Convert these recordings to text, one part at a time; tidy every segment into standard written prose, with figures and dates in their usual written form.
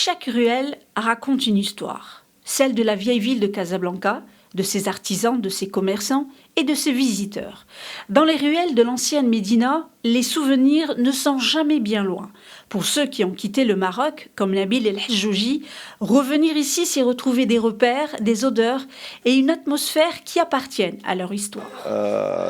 chaque ruelle raconte une histoire, celle de la vieille ville de Casablanca, de ses artisans, de ses commerçants et de ses visiteurs. Dans les ruelles de l'ancienne Médina, les souvenirs ne sont jamais bien loin. Pour ceux qui ont quitté le Maroc, comme Nabil El Hadjouji, revenir ici, c'est retrouver des repères, des odeurs et une atmosphère qui appartiennent à leur histoire.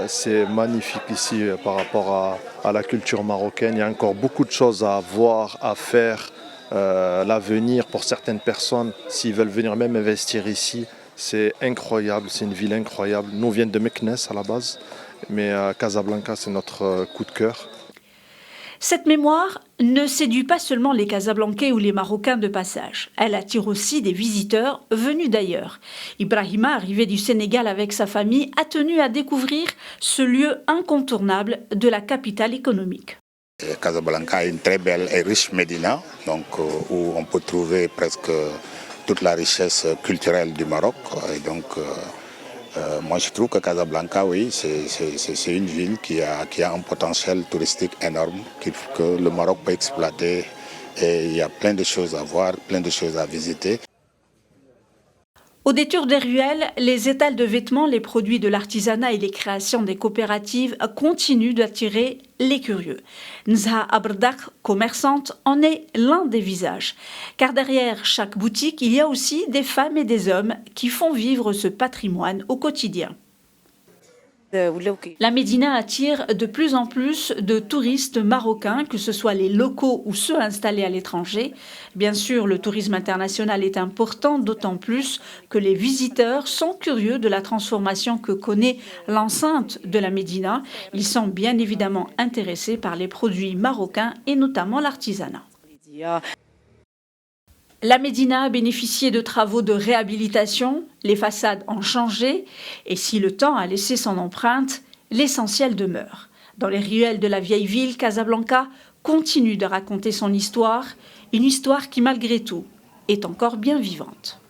C'est magnifique ici par rapport à la culture marocaine. Il y a encore beaucoup de choses à voir, à faire. L'avenir pour certaines personnes, s'ils veulent venir même investir ici, c'est incroyable, c'est une ville incroyable. Nous, on vient de Meknès à la base, mais Casablanca, c'est notre coup de cœur. Cette mémoire ne séduit pas seulement les Casablancais ou les Marocains de passage. Elle attire aussi des visiteurs venus d'ailleurs. Ibrahima, arrivé du Sénégal avec sa famille, a tenu à découvrir ce lieu incontournable de la capitale économique. Casablanca est une très belle et riche médina, donc, où on peut trouver presque toute la richesse culturelle du Maroc. Et donc, moi, je trouve que Casablanca, oui, c'est une ville qui a un potentiel touristique énorme que le Maroc peut exploiter. Et il y a plein de choses à voir, plein de choses à visiter. Au détour des ruelles, les étals de vêtements, les produits de l'artisanat et les créations des coopératives continuent d'attirer les curieux. Nzha Abrdak, commerçante, en est l'un des visages. Car derrière chaque boutique, il y a aussi des femmes et des hommes qui font vivre ce patrimoine au quotidien. La Médina attire de plus en plus de touristes marocains, que ce soit les locaux ou ceux installés à l'étranger. Bien sûr, le tourisme international est important, d'autant plus que les visiteurs sont curieux de la transformation que connaît l'enceinte de la Médina. Ils sont bien évidemment intéressés par les produits marocains et notamment l'artisanat. La Médina a bénéficié de travaux de réhabilitation, les façades ont changé et si le temps a laissé son empreinte, l'essentiel demeure. Dans les ruelles de la vieille ville, Casablanca continue de raconter son histoire, une histoire qui malgré tout est encore bien vivante.